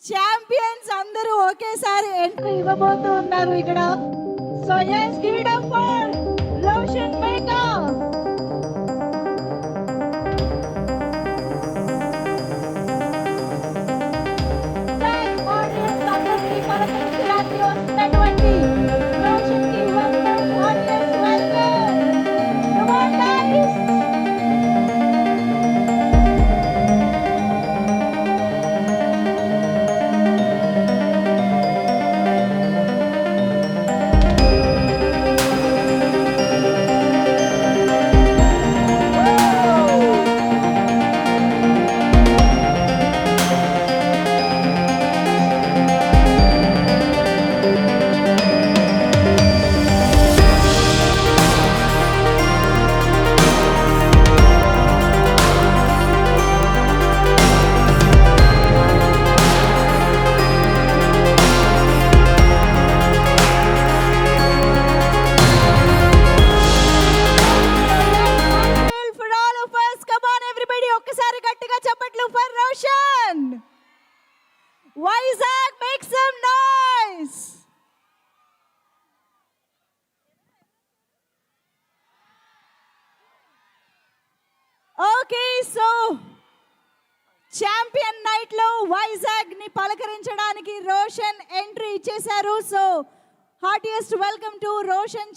Champions అందరూ ఒకేసారి entry ఇవ్వబోతూ ఉన్నారు ఇక్కడ. So yes, give it up for Roshan Mehta. Thank audience అందరికీ పలకరించడానికి వస్తున్నటువంటి రోషన్ కి welcome, audience welcome. Come on guys. For all of us, come on everybody, ఒక్కసారి గట్టిగా చప్పట్లు for Roshan. Vizag, make some noise. Okay, so champion night లో వైజాగ్ ని పలకరించడానికి Roshan entry ఇచ్చేశారు. So heartiest welcome to Roshan